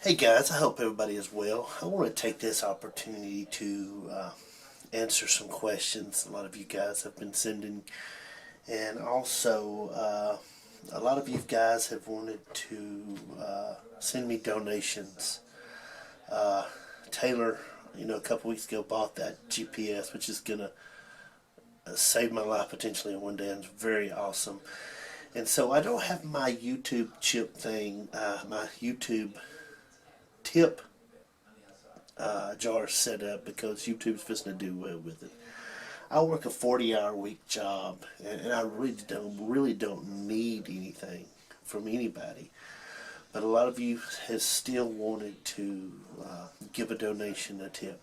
Hey guys, I hope everybody is well. I want to take this opportunity to answer some questions a lot of you guys have been sending, and also a lot of you guys have wanted to send me donations. Uh, Taylor, a couple weeks ago bought that GPS, which is going to save my life potentially in one day, and it's very awesome. And so I don't have my YouTube chip thing, my YouTube tip jar set up because YouTube's supposed to do well with it. I work a 40-hour week job, and I really don't need anything from anybody. But a lot of you has still wanted to give a donation, a tip.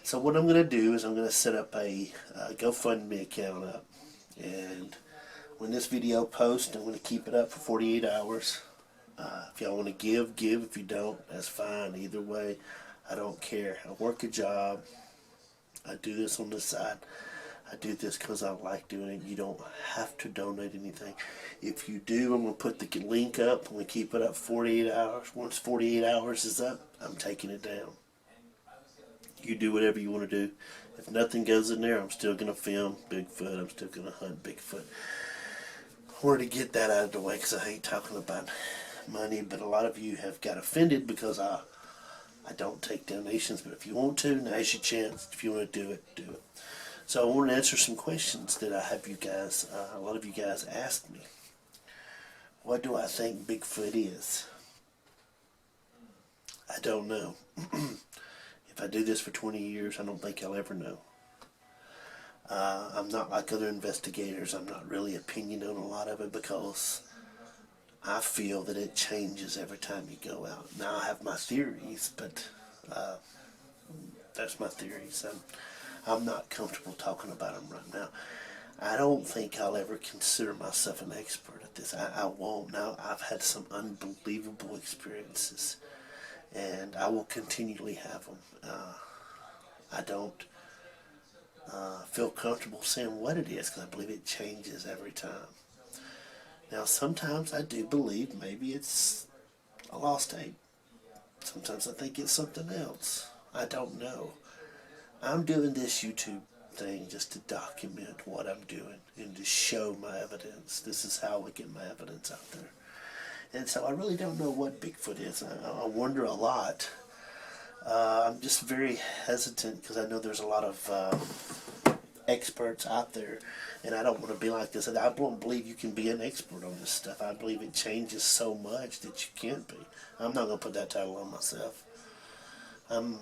So what I'm going to do is I'm going to set up a GoFundMe account up, and when this video posts, I'm going to keep it up for 48 hours. If y'all want to give, give. If you don't, that's fine. Either way, I don't care. I work a job. I do this on the side. I do this because I like doing it. You don't have to donate anything. If you do, I'm going to put the link up. I'm going to keep it up 48 hours. Once 48 hours is up, I'm taking it down. You do whatever you want to do. If nothing goes in there, I'm still going to film Bigfoot. I'm still going to hunt Bigfoot. I wanted to get that out of the way because I hate talking about money, but a lot of you have got offended because I don't take donations. But if you want to, now's your chance. If you want to do it, do it. So I want to answer some questions that I have you guys, a lot of you guys asked me. What do I think Bigfoot is? I don't know. If I do this for 20 years, I don't think I'll ever know. I'm not like other investigators. I'm not really opinionated on a lot of it because I feel that it changes every time you go out. Now I have my theories, but that's my theories. I'm not comfortable talking about them right now. I don't think I'll ever consider myself an expert at this. I won't. Now I've had some unbelievable experiences, and I will continually have them. I don't feel comfortable saying what it is because I believe it changes every time. Now, sometimes I do believe maybe it's a lost ape. Sometimes I think it's something else. I don't know. I'm doing this YouTube thing just to document what I'm doing and to show my evidence. This is how I get my evidence out there. And so I really don't know what Bigfoot is. I wonder a lot. I'm just very hesitant because I know there's a lot of experts out there, and I don't want to be like this. I don't believe you can be an expert on this stuff. I believe it changes so much that you can't be. I'm not going to put that title on myself. I'm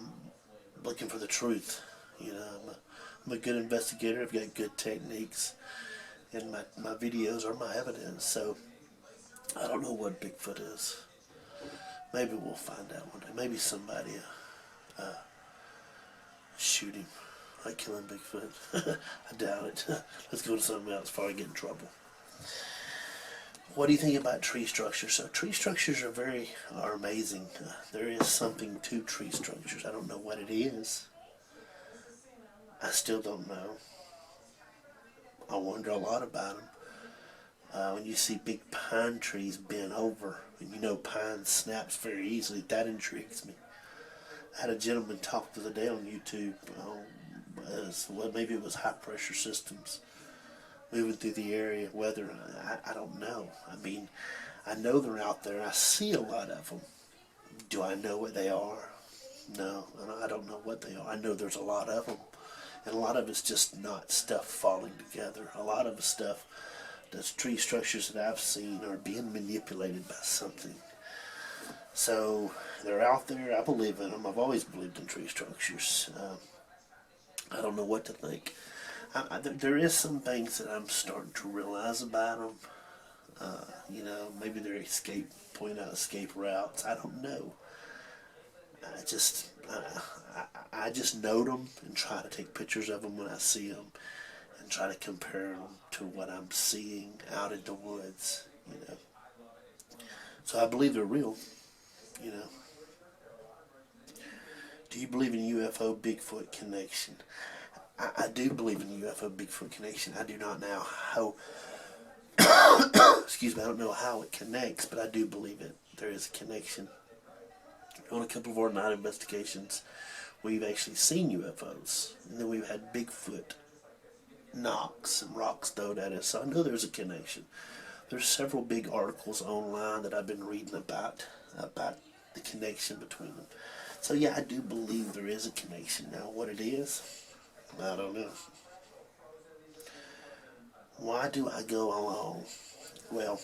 looking for the truth. I'm a good investigator. I've got good techniques, and my videos are my evidence. So I don't know what Bigfoot is. Maybe we'll find out one day. Maybe somebody shoot him. Like killing Bigfoot. I doubt it. Let's go to something else before I get in trouble. What do you think about tree structures? So tree structures are amazing. There is something to tree structures. I don't know what it is. I still don't know. I wonder a lot about them. When you see big pine trees bent over, and pine snaps very easily, that intrigues me. I had a gentleman talk the other day on YouTube. Maybe it was high pressure systems moving through the area. Weather, I don't know. I know they're out there. I see a lot of them. Do I know what they are? No, I don't know what they are. I know there's a lot of them, and a lot of it's just not stuff falling together. A lot of the stuff, those tree structures that I've seen, are being manipulated by something. So they're out there. I believe in them. I've always believed in tree structures. I don't know what to think. There is some things that I'm starting to realize about them. Maybe they're point out escape routes. I don't know. I just note them and try to take pictures of them when I see them, and try to compare them to what I'm seeing out in the woods. So I believe they're real. Do you believe in UFO Bigfoot connection? I do believe in UFO Bigfoot connection. I do not know how excuse me, I don't know how it connects, but I do believe it. There is a connection. On a couple of our night investigations, we've actually seen UFOs. And then we've had Bigfoot knocks and rocks thrown at us. So I know there's a connection. There's several big articles online that I've been reading about the connection between them. So yeah, I do believe there is a connection. Now, what it is, I don't know. Why do I go along? Well,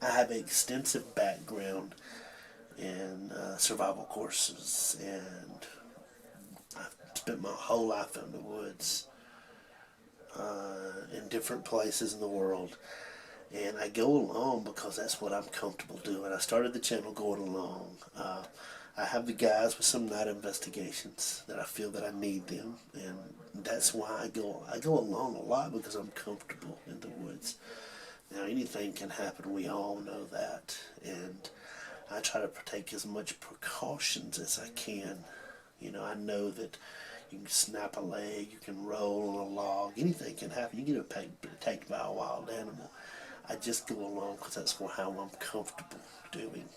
I have an extensive background in survival courses, and I've spent my whole life in the woods, in different places in the world. And I go along because that's what I'm comfortable doing. I started the channel going along. I have the guys with some night investigations that I feel that I need them, and that's why I go along a lot, because I'm comfortable in the woods. Now, anything can happen. We all know that, and I try to take as much precautions as I can. You know, I know that you can snap a leg, you can roll on a log, anything can happen. You get attacked by a wild animal. I just go along because that's how I'm comfortable doing.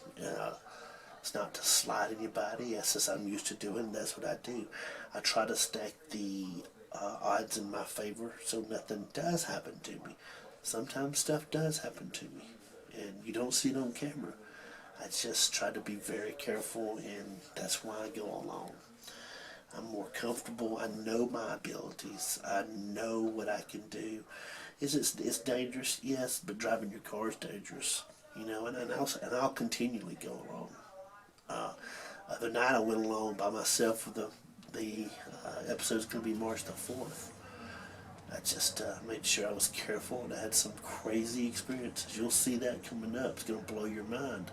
It's not to slide anybody. Yes, as I'm used to doing, that's what I do. I try to stack the odds in my favor so nothing does happen to me. Sometimes stuff does happen to me, and you don't see it on camera. I just try to be very careful, and that's why I go along. I'm more comfortable. I know my abilities. I know what I can do. It's dangerous, yes, but driving your car is dangerous. You know, and I'll continually go along. Other night I went along by myself for the episode's going to be March the 4th. I just made sure I was careful, and I had some crazy experiences. You'll see that coming up. It's going to blow your mind.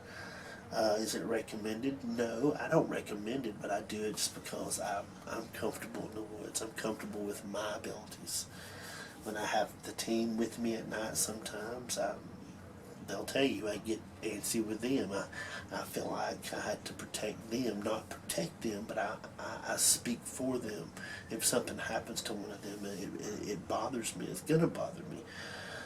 Is it recommended? No, I don't recommend it, but I do it just because I'm comfortable in the woods. I'm comfortable with my abilities. When I have the team with me at night, sometimes they'll tell you I get antsy with them. I feel like I had to protect them, not protect them, but I speak for them. If something happens to one of them, it bothers me. It's going to bother me.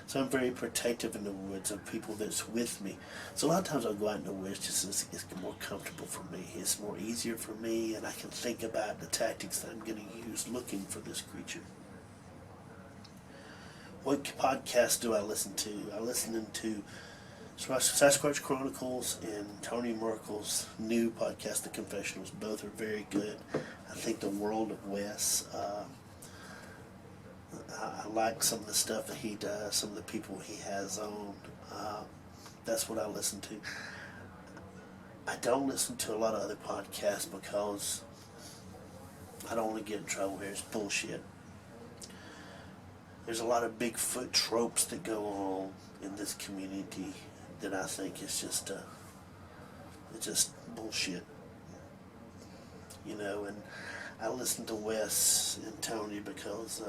So I'm very protective in the woods of people that's with me. So a lot of times I'll go out in the woods just as it's more comfortable for me. It's more easier for me, and I can think about the tactics that I'm going to use looking for this creature. What podcast do I listen to? I listen to Sasquatch Chronicles and Tony Merkel's new podcast, The Confessionals. Both are very good. I think The World of Wes. I like some of the stuff that he does, some of the people he has on. That's what I listen to. I don't listen to a lot of other podcasts because I don't want to get in trouble here. It's bullshit. There's a lot of Bigfoot tropes that go on in this community that I think is just it's just bullshit. You know, and I listen to Wes and Tony because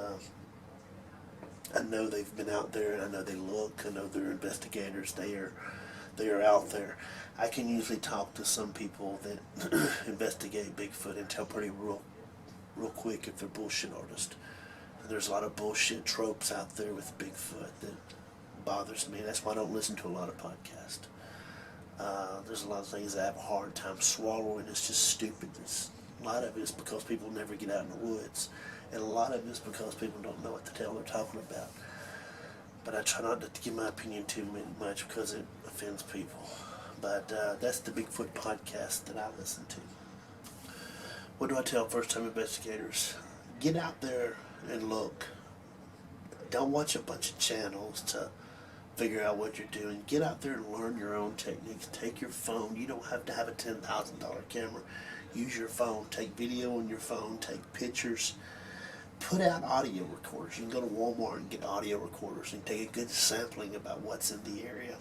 I know they've been out there, and I know they look. I know they're investigators. They are out there. I can usually talk to some people that investigate Bigfoot and tell pretty real quick if they're bullshit artists. And there's a lot of bullshit tropes out there with Bigfoot that bothers me. That's why I don't listen to a lot of podcasts. There's a lot of things I have a hard time swallowing. It's just stupid. A lot of it is because people never get out in the woods. And a lot of it is because people don't know what the hell they're talking about. But I try not to give my opinion too much because it offends people. But that's the Bigfoot podcast that I listen to. What do I tell first-time investigators? Get out there and look. Don't watch a bunch of channels to figure out what you're doing. Get out there and learn your own techniques. Take your phone. You don't have to have a $10,000 camera. Use your phone. Take video on your phone. Take pictures. Put out audio recorders. You can go to Walmart and get audio recorders and take a good sampling about what's in the area.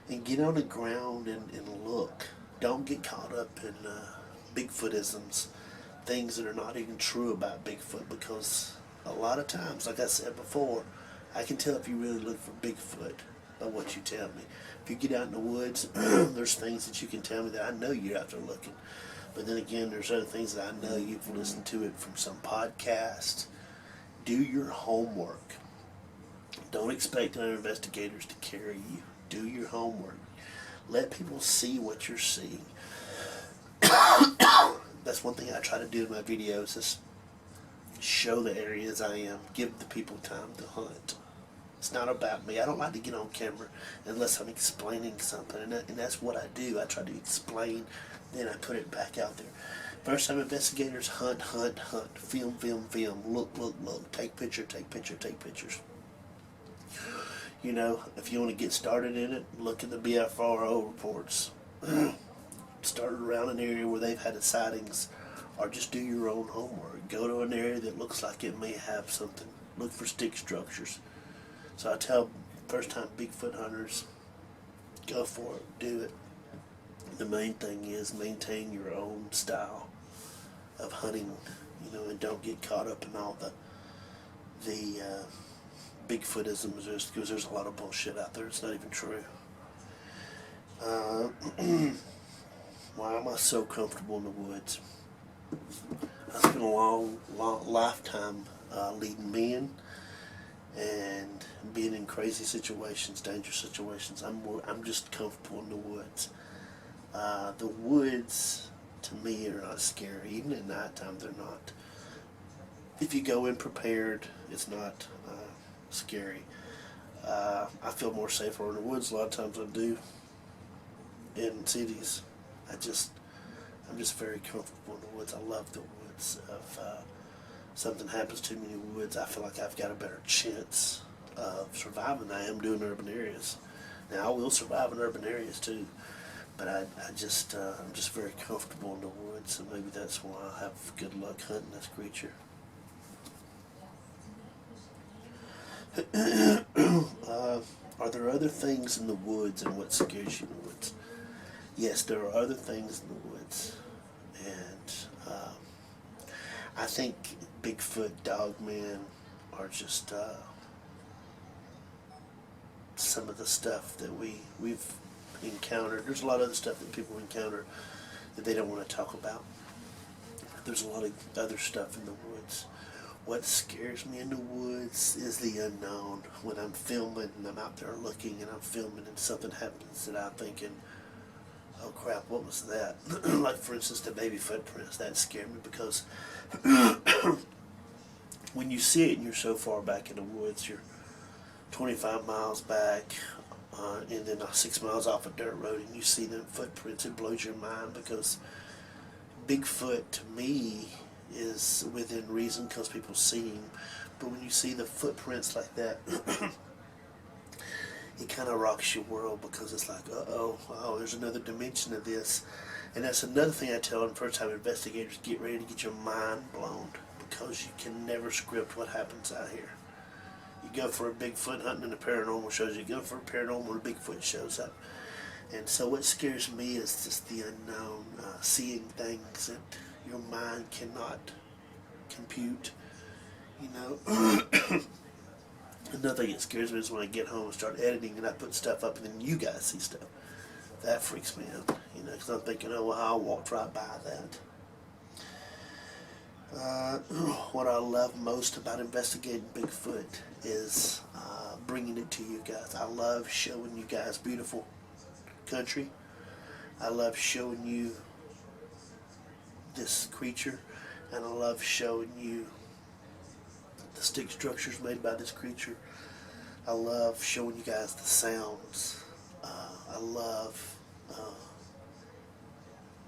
And get on the ground and look. Don't get caught up in Bigfootisms, things that are not even true about Bigfoot, because a lot of times, like I said before, I can tell if you really look for Bigfoot by what you tell me. If you get out in the woods, there's things that you can tell me that I know you're out there looking. But then again, there's other things that I know you've listened to it from some podcast. Do your homework. Don't expect other investigators to carry you. Do your homework. Let people see what you're seeing. That's one thing I try to do in my videos is show the areas I am, give the people time to hunt. It's not about me. I don't like to get on camera unless I'm explaining something, and that's what I do. I try to explain, then I put it back out there. First time investigators hunt, hunt, hunt, film, film, film, look, look, look, take picture, take picture, take pictures. You know, if you want to get started in it, look at the BFRO reports. Start around an area where they've had the sightings, or just do your own homework. Go to an area that looks like it may have something. Look for stick structures. So I tell first-time Bigfoot hunters, go for it, do it. The main thing is maintain your own style of hunting, you know, and don't get caught up in all the Bigfootisms, because there's a lot of bullshit out there. It's not even true. Why am I so comfortable in the woods? I spent a long lifetime leading men and being in crazy situations, dangerous situations. I'm just comfortable in the woods. The woods, to me, are not scary. Even at nighttime, they're not. If you go in prepared, it's not scary. I feel more safer in the woods a lot of times than I do in cities. I'm just very comfortable in the woods. I love the woods. If something happens to me in the woods, I feel like I've got a better chance of surviving than I am doing urban areas. Now, I will survive in urban areas too, but I'm just very comfortable in the woods, and maybe that's why I have good luck hunting this creature. Are there other things in the woods, and what scares you in the woods? Yes, there are other things in the woods, and I think Bigfoot, dogmen are just some of the stuff that we've encountered. There's a lot of other stuff that people encounter that they don't want to talk about. There's a lot of other stuff in the woods. What scares me in the woods is the unknown. When I'm filming and I'm out there looking and I'm filming and something happens that I'm thinking, oh crap, what was that? Like, for instance, the baby footprints. That scared me because when you see it and you're so far back in the woods, you're 25 miles back, and then 6 miles off a dirt road, and you see them footprints, it blows your mind, because Bigfoot, to me, is within reason because people see him. But when you see the footprints like that, it kind of rocks your world, because it's like, oh, there's another dimension of this. And that's another thing I tell them first-time investigators: get ready to get your mind blown, because you can never script what happens out here. You go for a Bigfoot hunting and the paranormal shows you. You go for a paranormal and a Bigfoot shows up. And so what scares me is just the unknown, seeing things that your mind cannot compute, you know. Another thing that scares me is when I get home and start editing and I put stuff up and then you guys see stuff. That freaks me out, you know, because I'm thinking, oh, well, I walked right by that. What I love most about investigating Bigfoot is bringing it to you guys. I love showing you guys beautiful country. I love showing you this creature, and I love showing you the stick structures made by this creature. I love showing you guys the sounds.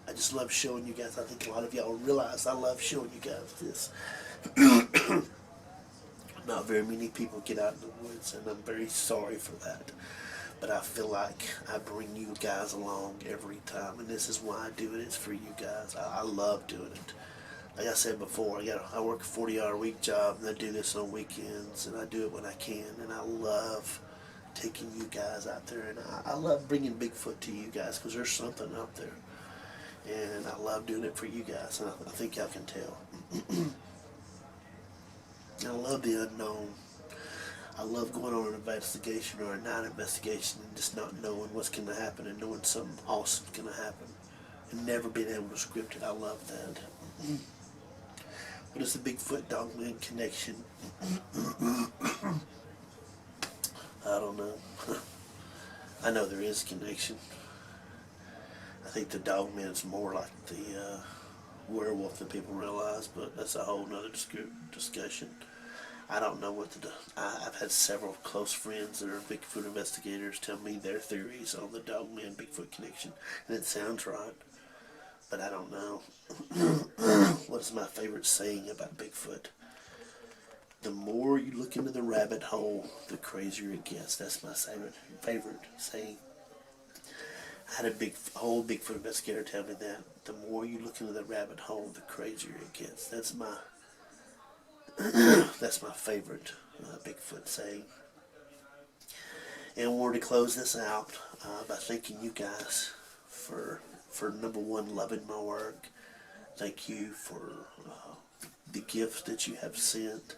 I just love showing you guys. I think a lot of y'all realize I love showing you guys this. Not very many people get out in the woods, and I'm very sorry for that. But I feel like I bring you guys along every time, and this is why I do it. It's for you guys. I love doing it. Like I said before, I work a 40-hour-a-week job, and I do this on weekends, and I do it when I can, and I love taking you guys out there, and I love bringing Bigfoot to you guys, because there's something out there, and I love doing it for you guys, and I think y'all can tell. I love the unknown. I love going on an investigation or a night investigation and just not knowing what's going to happen, and knowing something awesome is going to happen, and never being able to script it. I love that. What is the Bigfoot dogman connection? I don't know. I know there is a connection. think the dog man's more like the werewolf than people realize, but that's a whole nother discussion. I don't know what I've had several close friends that are Bigfoot investigators tell me their theories on the dog man Bigfoot connection, and it sounds right, but I don't know. What is my favorite saying about Bigfoot? The more you look into the rabbit hole, the crazier it gets. That's my favorite saying. I had a whole Bigfoot investigator tell me that. The more you look into the rabbit hole, the crazier it gets. That's my favorite Bigfoot saying. And we're to close this out by thanking you guys for number one, loving my work. Thank you for the gifts that you have sent.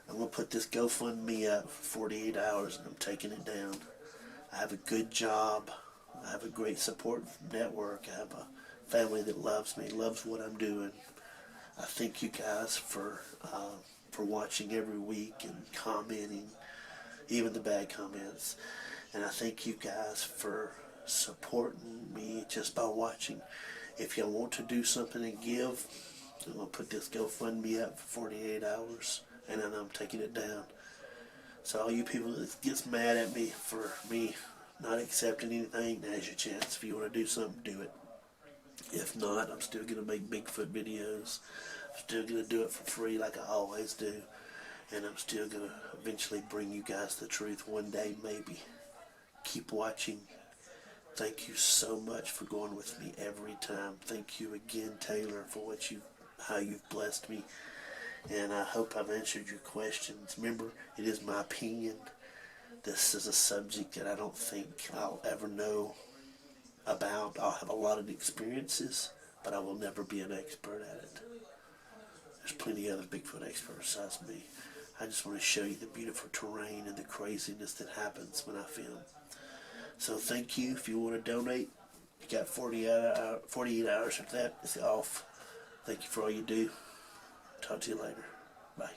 I'm going to put this GoFundMe up for 48 hours and I'm taking it down. I have a good job. I have a great support network. I have a family that loves me, loves what I'm doing. I thank you guys for watching every week and commenting, even the bad comments. And I thank you guys for supporting me just by watching. If you want to do something and give, I'm going to put this GoFundMe up for 48 hours, and then I'm taking it down. So all you people that gets mad at me for me not accepting anything, now's your chance. If you want to do something, do it. If not, I'm still going to make Bigfoot videos. I'm still going to do it for free like I always do. And I'm still going to eventually bring you guys the truth one day, maybe. Keep watching. Thank you so much for going with me every time. Thank you again, Taylor, for how you've blessed me. And I hope I've answered your questions. Remember, it is my opinion. This is a subject that I don't think I'll ever know about. I'll have a lot of experiences, but I will never be an expert at it. There's plenty of other Bigfoot experts besides me. I just want to show you the beautiful terrain and the craziness that happens when I film. So thank you. If you want to donate, you got 48 hours of that. It's off. Thank you for all you do. Talk to you later. Bye.